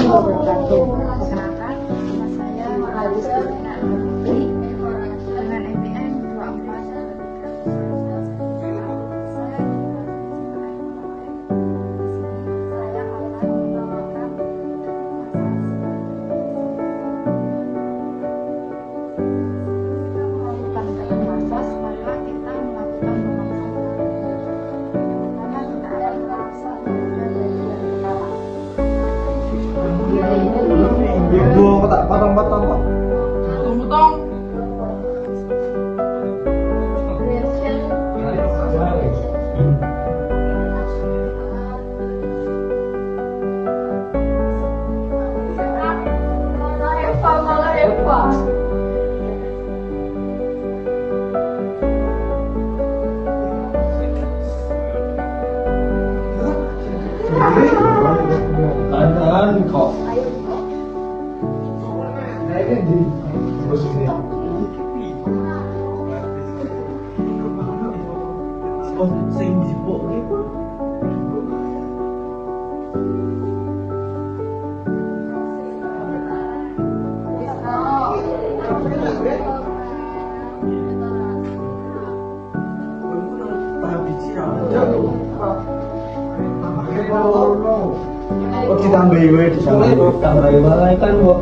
wabarakatuh. Perkenalkan, nama saya Haris Dina Putri dengan NPM 24. Ibu tak potong-potong kok. Potong-potong. Malah Eva. Tahan kok. Sing jipuk iki. Oh ditambahi wae ditambahi wae kan kok.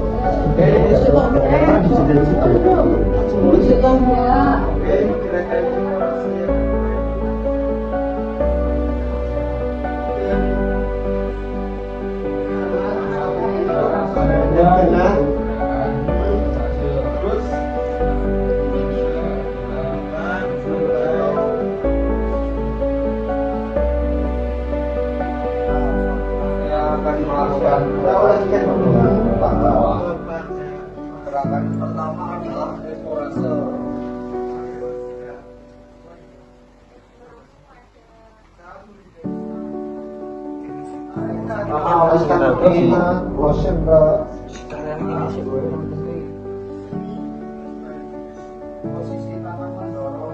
Gerakan pertama adalah esporase. Posisi tangan mendorong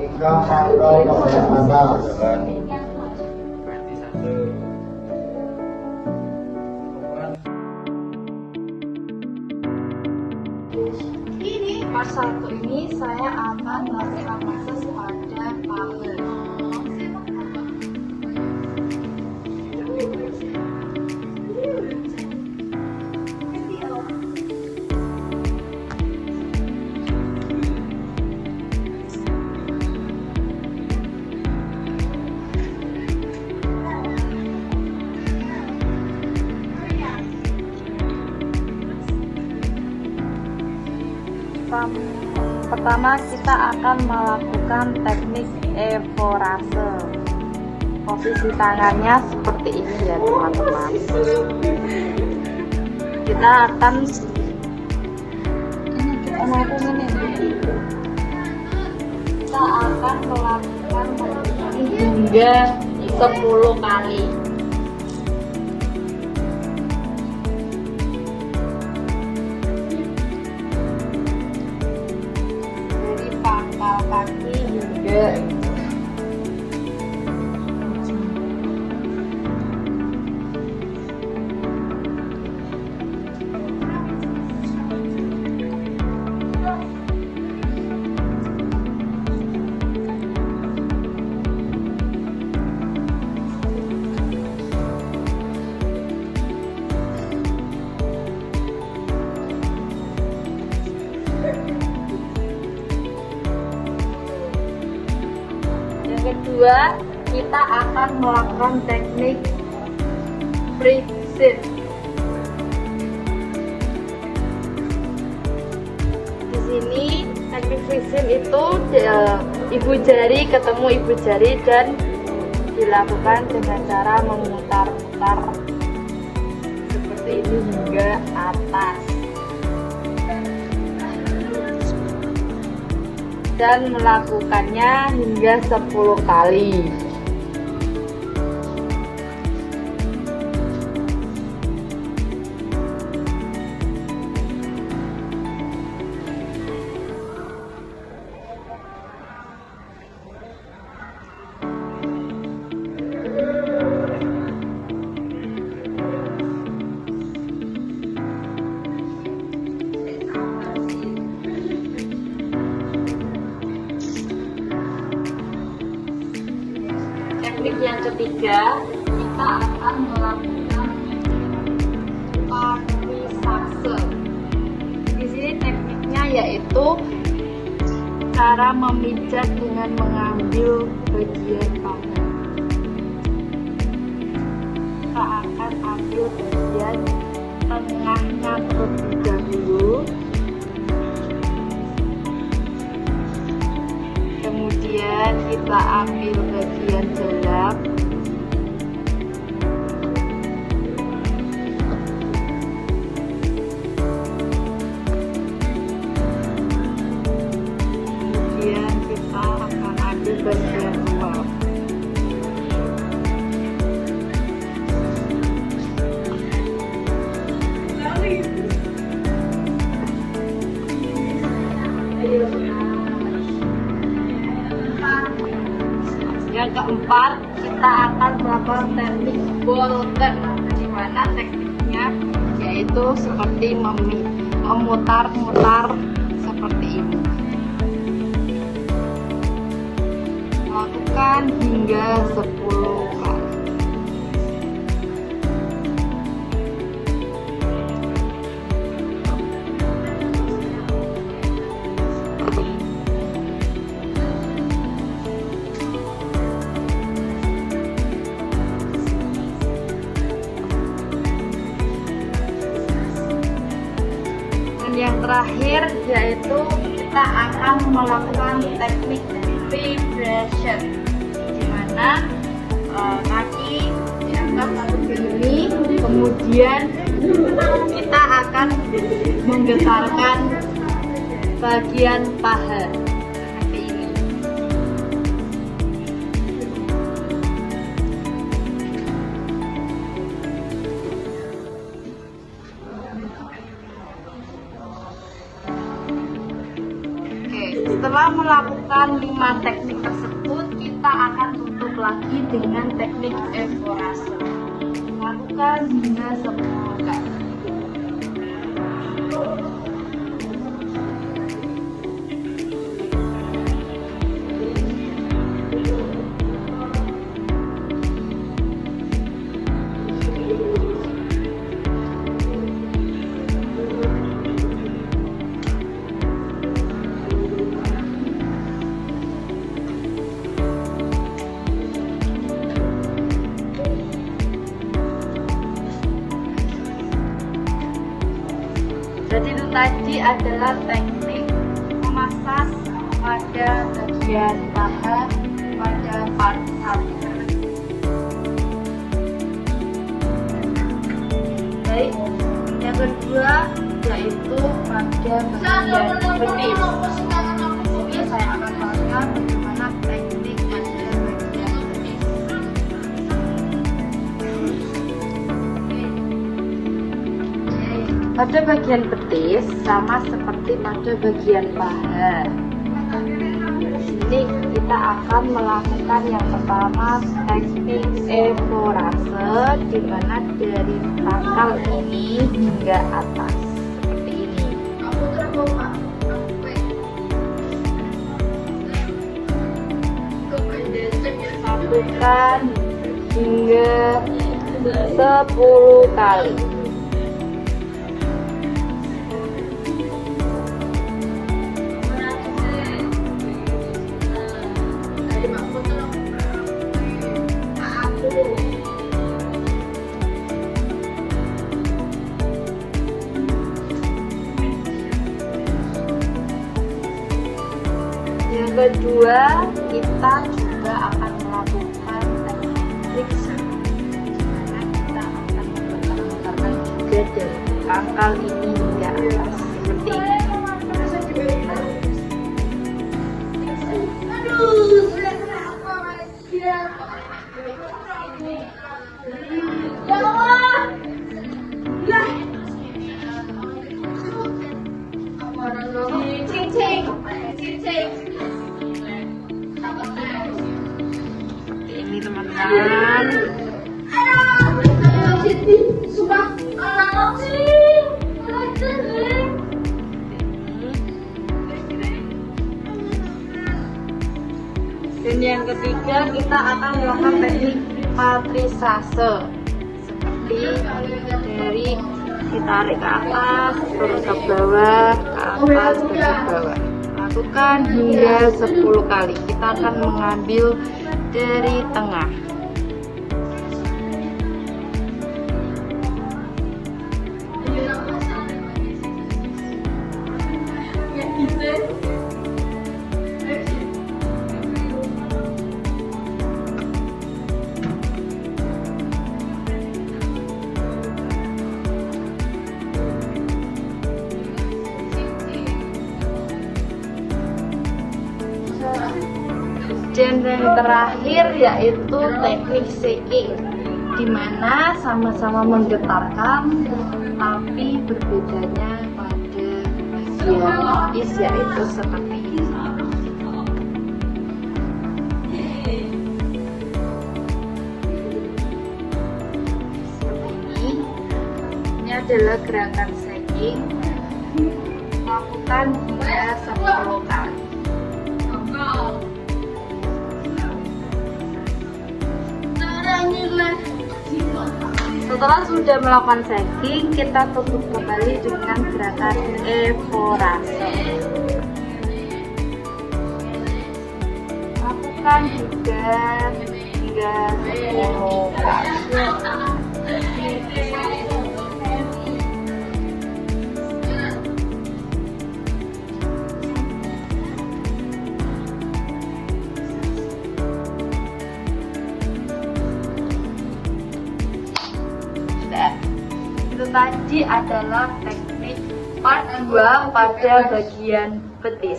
hingga sampai kepada atas. Ini part 1 ini saya akan melakukan massage pada kepala. Pertama kita akan melakukan teknik esporase. Posisi tangannya seperti ini ya teman-teman. Kita akan melakukan hingga 10 kali. Kaki hingga kedua, kita akan melakukan teknik freezing. Di sini teknik freezing itu ibu jari ketemu ibu jari dan dilakukan dengan cara memutar-mutar seperti ini hingga atas. Dan melakukannya hingga 10 kali. ketiga kita akan melakukan parmisase. Di sini tekniknya yaitu cara memijat dengan mengambil bagian paha. Kita akan ambil bagian tengahnya terlebih dahulu, kemudian kita ambil bagian dalam, kemudian kita akan ambil bagian luar. Yang keempat, kita akan melakukan teknik bolter, di mana tekniknya yaitu seperti memutar-mutar seperti ini. Lakukan hingga 10 kali. Yang terakhir yaitu kita akan melakukan teknik vibration, di mana kaki diangkat seperti ini, kemudian kita akan menggetarkan bagian paha seperti ini. Setelah melakukan 5 teknik tersebut, kita akan tutup lagi dengan teknik evorase. Lakukan hingga 10 kali. Jadi itu tadi adalah teknik memasas pada bagian paha pada part 1. Baik, yang kedua yaitu pada bagian betis. Ini saya akan bahaskan bagaimana teknik pada bagian betis. Pada bagian betis sama seperti pada bagian paha. Di sini kita akan melakukan yang pertama teknik evorase, di mana dari pangkal ini hingga atas seperti ini. Lakukan hingga 10 kali. Yang kedua, kita juga akan melakukan teknik karena kita akan memutar-mutarkan juga dari pangkal ini hingga atas seperti ini. Ini teman-teman. Dan yang ketiga kita akan melakukan teknik patrisase, seperti dari ditarik ke atas, terus ke bawah, ke atas, ke bawah. Lakukan hingga 10 kali. Kita akan mengambil dari tengah. Dan yang terakhir yaitu teknik shaking, di mana sama-sama menggetarkan tapi berbedanya pada bagian is, yaitu seperti ini. Ini adalah gerakan shaking, lakukan hingga 10 kali. Setelah sudah melakukan shaking, kita tutup kembali dengan gerakan evorase. Lakukan juga hingga 10 kali. Itu tadi adalah teknik part 2 pada bagian betis.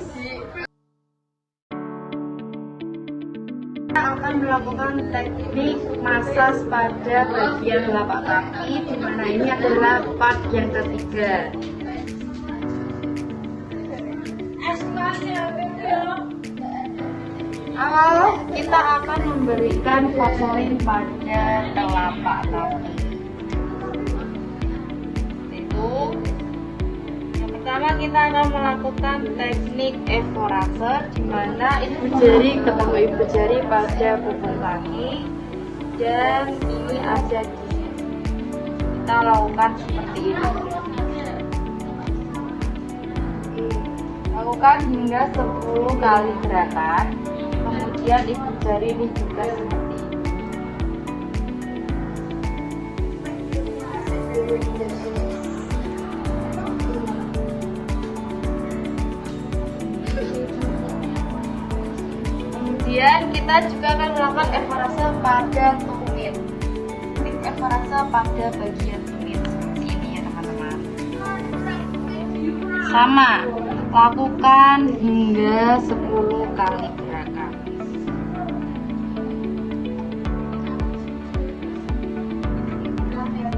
Kita akan melakukan teknik masas pada bagian telapak kaki, di mana ini adalah part yang ketiga. Awal kita akan memberikan vaselin pada telapak kaki. Yang pertama kita akan melakukan teknik evorase, di mana ibu jari ketemu ibu jari pada punggung kaki, dan ini ada gigi. Kita lakukan seperti ini. Lakukan hingga 10 kali gerakan. Kemudian ibu jari ini juga seperti ini. Kemudian kita juga akan melakukan evorase pada tumit. Evorase pada bagian tumit seperti ini ya teman-teman. Sama, lakukan hingga 10 kali gerakan.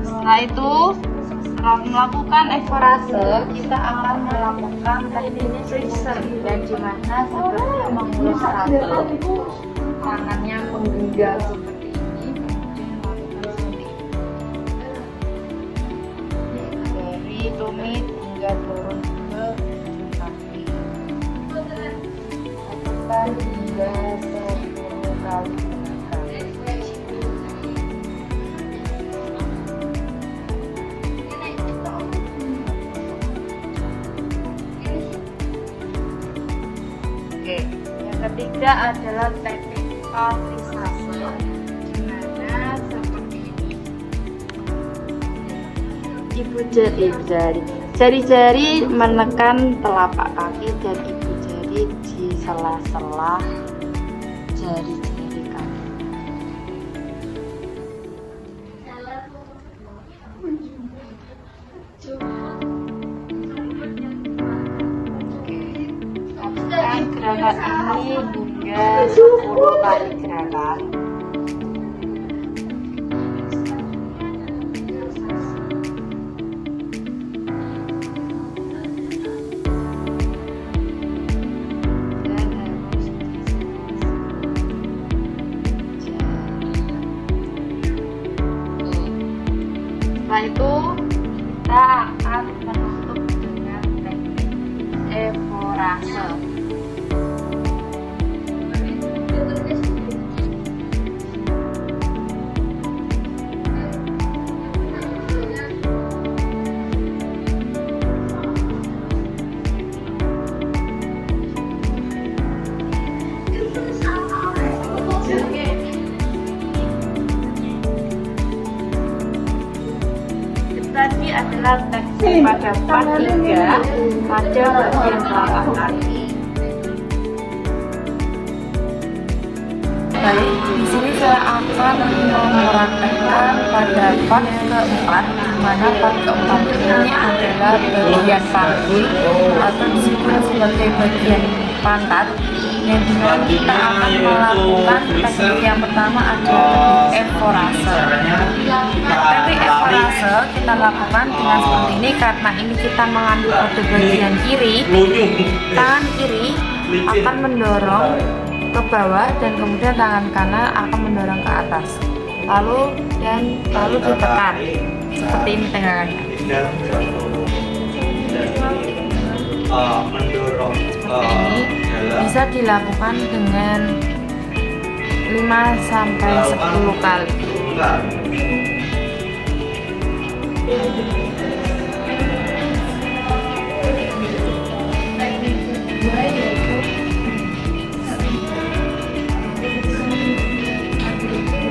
Setelah itu, setelah melakukan evorase, kita akan melakukan teknik freezer, dan dimana seperti mengulur satu, tangannya menggenggam seperti ini, kemudian melakukan seperti ini dari tumit hingga turun ke kaki. Lakukan hingga 10 kali. Yang ketiga adalah teknik patrisase, di mana seperti ini. Jari-jari menekan telapak kaki dan ibu jari di sela-sela jari-jari kaki. Lakukan gerakan ini hingga 10 kali gerakan. Setelah itu kita akan menutup dengan teknik evorase. tadi adalah teknik pada part 3 pada bagian belakang. Baik, di sini saya akan mempraktekkan pada part keempat, di mana part keempat ini adalah bagian panggul atau disebut sebagai bagian pantat, yang dimana kita akan melakukan teknik yang pertama adalah evorase. Teknik evorase kita lakukan dengan seperti ini karena ini kita mengambil pada bagian kiri, tangan kiri akan mendorong ke bawah dan kemudian tangan kanan akan mendorong ke atas, lalu ditekan seperti ini tegangannya. Mendorong Seperti ini bisa dilakukan dengan 5-10 kali.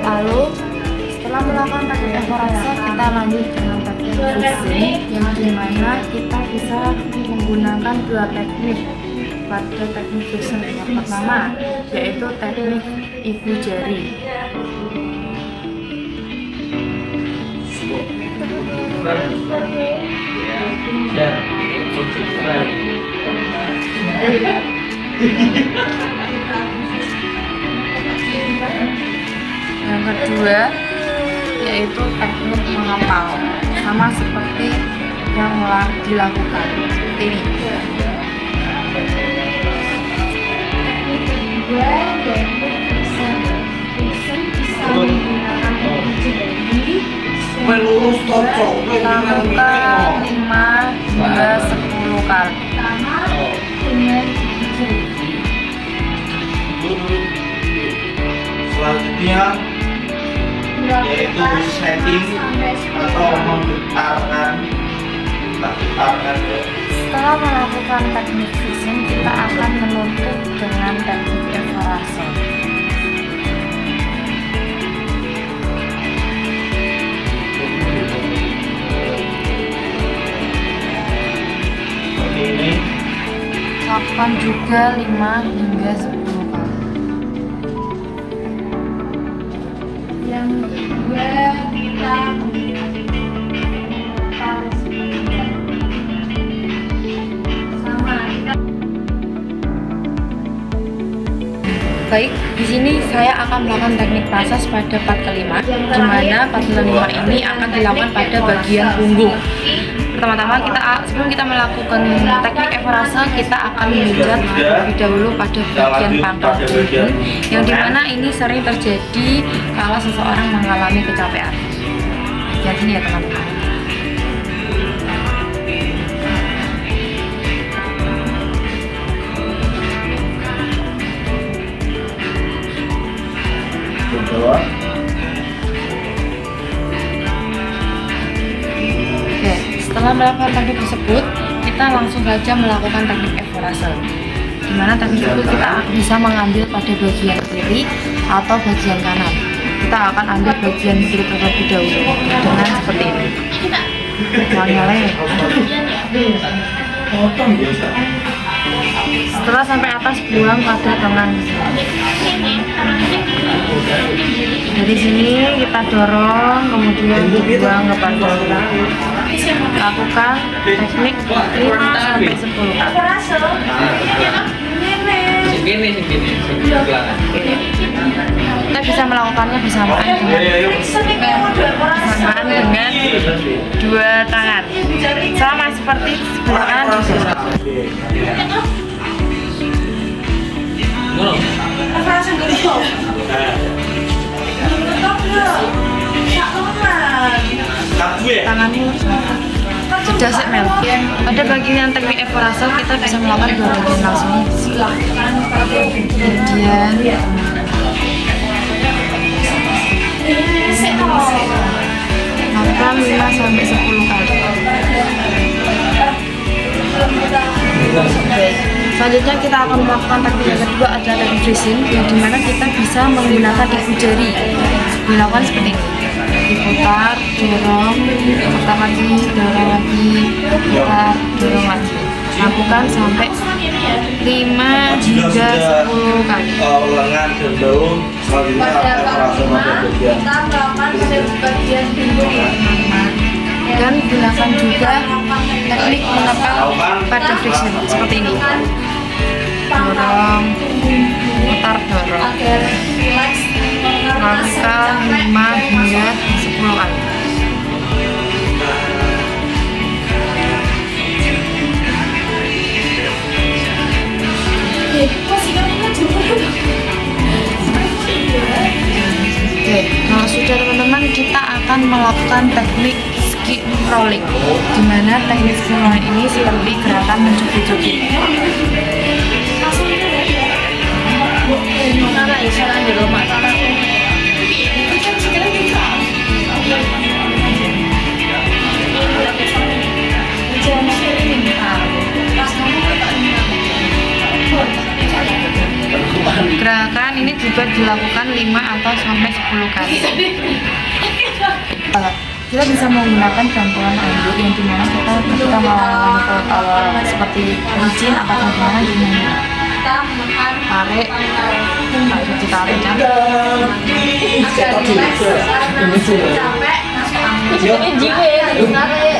Lalu setelah melakukan teknik evorase, kita lanjut dengan teknik freezing, yang dimana kita bisa menggunakan dua teknik pada teknik freezing. Yang pertama yaitu teknik ibu jari. Yang kedua yaitu teknik mengepal, sama seperti yang dilakukan seperti ini. Lakukan 5 hingga 10 kali. Selanjutnya yaitu setting atau menggetarkan. Setelah melakukan teknik freezing, kita akan menutup dengan teknik evorase. Seperti ini. Lakukan juga 5 hingga 10 kali. Yang kedua kita Baik, di sini saya akan melakukan teknik proses pada part kelima, di mana part kelima ini akan dilakukan pada bagian punggung. Pertama-tama sebelum kita melakukan teknik evorase, kita akan memijat terlebih dahulu pada bagian pangkal punggung, yang dimana ini sering terjadi kalau seseorang mengalami kecapean. Lihat sini ya teman-teman. Oke, setelah melakukan teknik tersebut, kita langsung saja melakukan teknik evorase. Di mana teknik tersebut kita bisa mengambil pada bagian kiri atau bagian kanan. Kita akan ambil bagian kiri terlebih dahulu dengan seperti ini. Setelah sampai atas, buang pada tangan. Dari sini kita dorong, kemudian dibuang ke pantat. Lakukan teknik 5-10 kali. Kita bisa melakukannya bersamaan dengan dua tangan, sama seperti sebelah kanan. Tangannya sudah set Mel. Pada bagian teknik evorase kita bisa melakukan dua bagian langsung. Kemudian lakukan 5-10 kali. Selanjutnya kita akan melakukan teknik yang kedua adalah teknik freezing, yang dimana kita bisa menggunakan ibu jari. Dilakukan seperti ini. diputar, dorong, putar lagi, dorong lagi, putar, dorong lagi. Lakukan sampai 5 hingga 10 kali. Lengan dan daun selanjutnya akan merasa pada bagian. Kita melakukan bagian pinggul dan gunakan juga teknik mengepel pada friction seperti ini. Dorong, putar, dorong. Lakukan 5 hingga 10 kali. Oke, kalau sudah teman-teman, kita akan melakukan teknik skin rolling, dimana teknik skin rolling ini seperti gerakan mencubit-cubit. Gerakan ini juga dilakukan 5 atau sampai 10 kali. Kita bisa menggunakan bantuan anduk yang dimana kita ketika melakukan seperti licin atau gimana, tarik, lalu ditarik kan? Ini jiwa ya, tarik.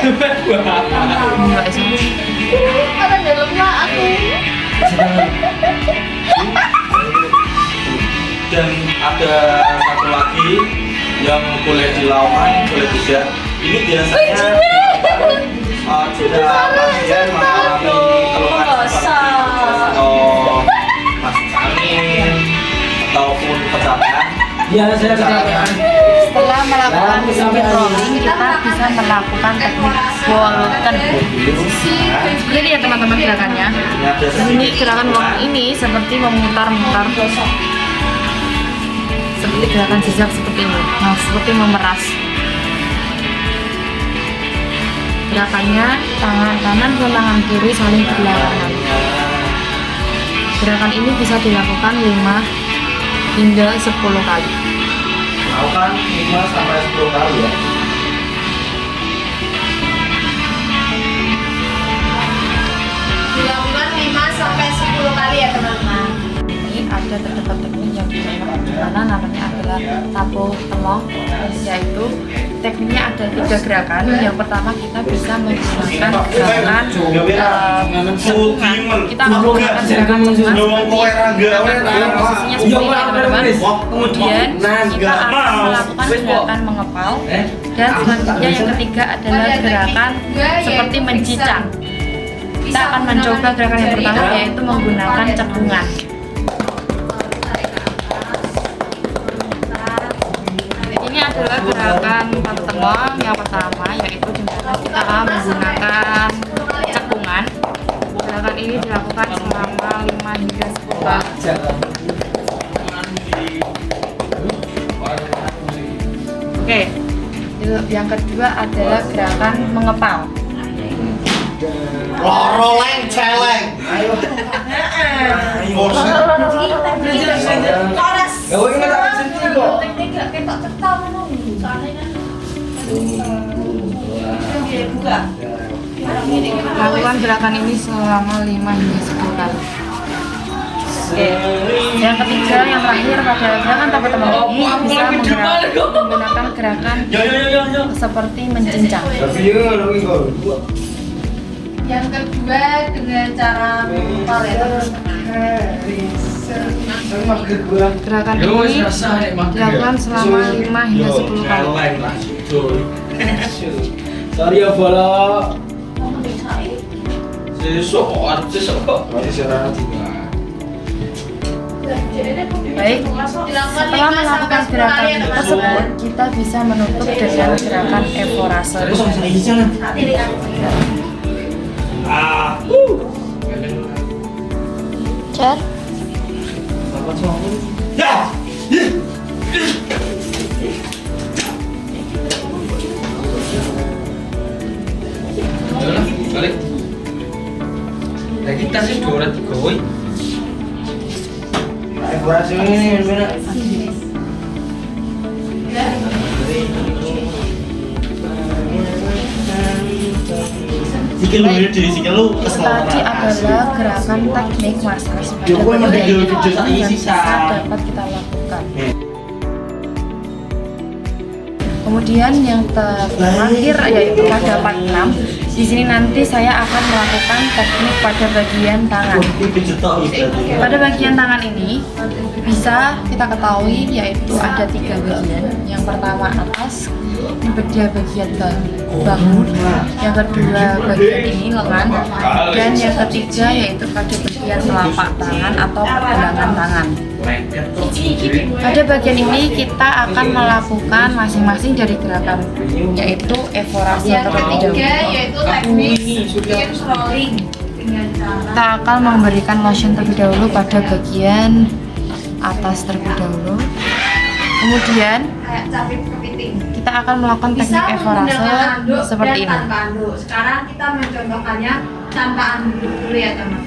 Enggak sih. Ada dalamnya aku. Dan ada satu lagi yang boleh dilakukan, boleh tidak. Ini biasanya jika pasien mengalami keluhan seperti atau masuk angin ataupun kecapean. Ya, saya Setelah melakukan skin rolling, kita bisa melakukan teknik walken. Ini ya teman-teman gerakannya. Ini gerakan walken ini seperti memutar-mutar, seperti gerakan zigzag seperti ini. Nah, seperti memeras. Gerakannya tangan kanan dan tangan kiri saling berlawanan. Gerakan ini bisa dilakukan 5 hingga 10 kali. Lakukan 5 sampai 10 kali ya. Dilakukan 5 sampai 10 kali ya teman-teman. Ini ada terdapat teknik yang dimana namanya adalah tapo telong, yaitu tekniknya ada 3 gerakan. Yang pertama kita bisa menggunakan gerakan cekungan. Kita menggunakan gerakan cekungan posisinya seperti ini teman-teman. Kemudian kita akan melakukan gerakan mengepal, dan selanjutnya yang ketiga adalah gerakan seperti mencicang. Kita akan mencoba gerakan yang pertama, yaitu menggunakan cekungan. Ini adalah gerakan tato telong yang pertama, yaitu dimana kita akan menggunakan cekungan. Gerakan ini dilakukan selama 5 hingga 10 kali. Oke, yang kedua adalah gerakan mengepal. Roleng celeng. Ayo. Lakukan gerakan ini selama 5 hingga 10 kali. Oke, yang ketiga, yang terakhir pada gerakan tapo telong ini bisa menggunakan gerakan seperti mencincang. Yang kedua dengan cara mengepal ya. Gerakan ini dilakukan selama 5 hingga 10 kali. Sorry ya bola. Sesuk Baik, setelah melakukan gerakan tersebut, kita bisa menutup dengan gerakan evorase. Cer. Balik. Lagi tasnya 200 woi. Dekorasi ini benar. Sikil lu diri sikil lu Itu tadi adalah gerakan teknik massage pada Yo, gua emang bagian video tangan saiki yang sisa. bisa dapat kita lakukan. Kemudian yang terakhir yaitu pada part 6. Di sini nanti saya akan melakukan teknik pada bagian tangan. Pada bagian tangan ini bisa kita ketahui yaitu ada 3 bagian. Yang pertama atas, bagian bahu, yang kedua bagian ini lengan, dan yang ketiga yaitu pada bagian telapak tangan atau pergelangan tangan. Pada bagian ini kita akan melakukan masing-masing dari gerakan yaitu evorase terlebih dahulu. Kita akan memberikan lotion terlebih dahulu pada bagian atas terlebih dahulu. Kemudian kita akan melakukan teknik evorase seperti ini. Sekarang kita mencontohkannya tanpa anduk dulu ya teman.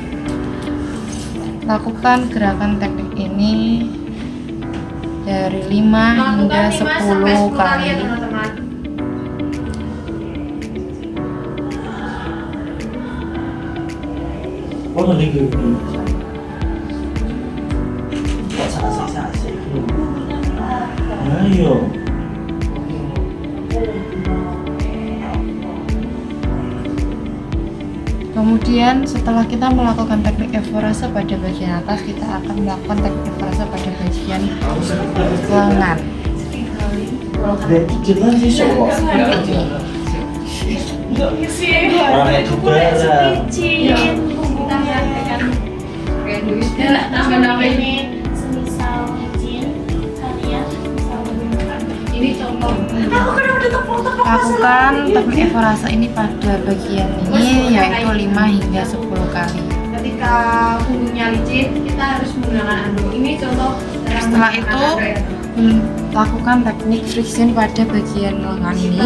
Lakukan gerakan teknik ini dari 5 hingga 10 kali. ya teman-teman. Oh, nanti gue kok sakit. Ayo. Kemudian setelah kita melakukan teknik evorase pada bagian atas, kita akan melakukan teknik evorase pada bagian lengan. Jelas sih soal. Seperti ini. Orang itu berat. Kita praktekkan. Nama-nama ini semisal izin kalian bisa menggunakan ini contoh. Lakukan teknik evorase ini pada bagian ini yaitu 5 hingga 10 kali. Ketika punggungnya licin, kita harus menggunakan anduk. Ini contoh. Setelah itu lakukan teknik friction pada bagian lengan ini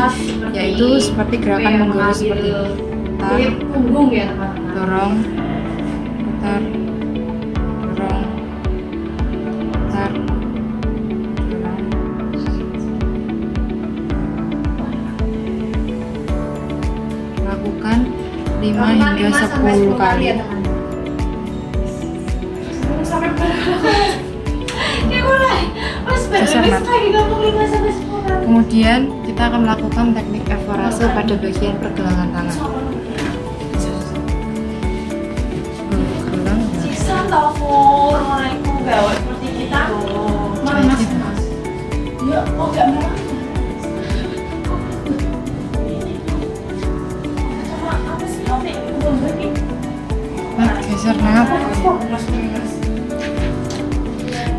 yaitu seperti gerakan menggoreng seperti ini. Kulit punggung ya teman-teman. Dorong, putar, dorong, putar, dorong. Lakukan 5 hingga 10 kali. ya teman. Sampai berapa? Ya mulai. Mas Geser beres nafas. lagi ngomong 5 sampai 10 kali. Kemudian kita akan melakukan teknik evorase pada bagian pergelangan tangan. Pergelangan. sisa telepon orang itu gawe seperti kita Mas. ya oh gak mau sama apa sih HP belum beri Geser nafas.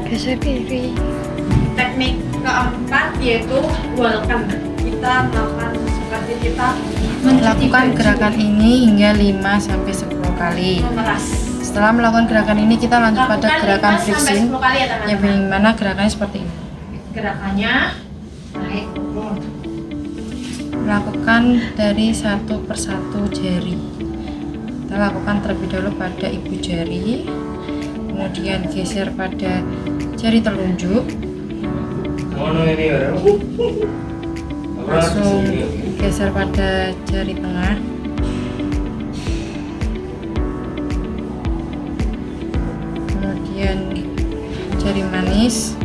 Geser kiri. Teknik keempat yaitu welcome. Kita melakukan seperti kita Lakukan gerakan ini hingga 5 sampai 10 kali. memeras. Setelah melakukan gerakan ini kita lanjut pada Lakukan gerakan 5 sampai friction 10 kali ya teman-teman. yang dimana gerakannya seperti ini. Gerakannya naik turun. Lakukan dari satu persatu jari. Kita lakukan terlebih dahulu pada ibu jari, kemudian geser pada jari telunjuk, Mono ini ya. langsung geser pada jari tengah, kemudian jari manis,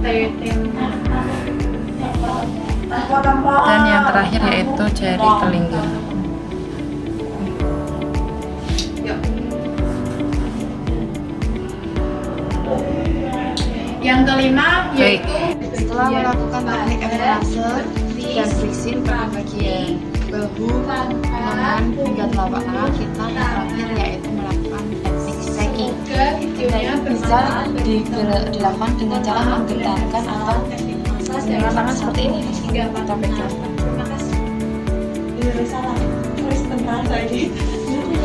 dan yang terakhir yaitu jari telingking. Yuk. Yang kelima Baik. yaitu Setelah melakukan teknik evorase dan friction pada bagian bahu, lengan, hingga telapak tangan, kita yang terakhir yaitu melakukan teknik shaking. semoga videonya Bisa dilakukan dengan cara menggetarkan atau dengan tangan seperti ini. Kita pegang. Terima kasih. salah tulis tentang tadi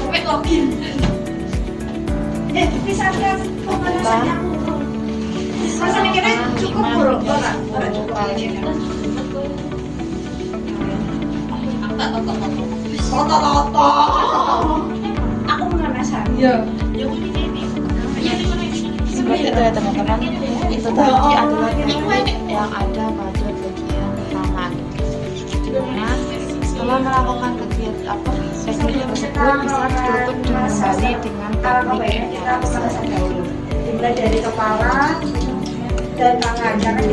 Wait login. bisa lihat pemanasannya Rasanya kira cukup bro, ora cukup. Toto. aku pemanasan Iya. Seperti itu ya teman-teman. Itu tadi adalah teknik yang ada pada bagian tangan. Dimana Setelah melakukan kegiatan teknik tersebut bisa ditutup kembali dengan teknik dahulu. Dimulai dari kepala dan tangan, karena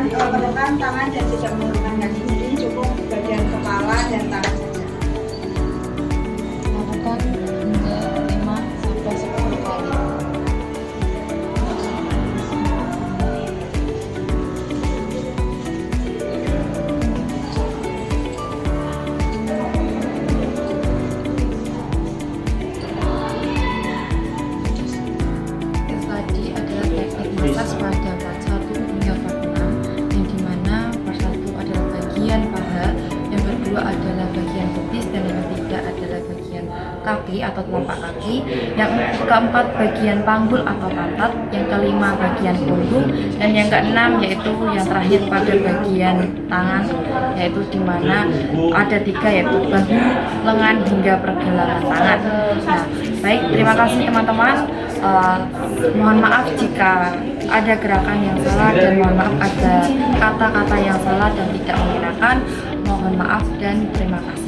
kita perlukan tangan dan tidak menggunakan kaki, jadi cukup bagian kepala dan tangan saja. Lakukan hingga 5 sampai 10 kali. Tadi adalah teknik massage pada part 1 hingga part 6, yang dimana part 1 adalah bagian paha, yang kedua adalah bagian betis, dan yang ketiga adalah bagian kaki atau telapak kaki, yang keempat bagian panggul atau pantat, yang kelima bagian punggung, dan yang keenam yaitu yang terakhir pada bagian tangan, yaitu dimana ada 3 yaitu bahu, lengan hingga pergelangan tangan. Nah, baik, terima kasih teman-teman. Mohon maaf jika ada gerakan yang salah, dan mohon maaf ada kata-kata yang salah dan tidak mengenakan. Mohon maaf dan terima kasih.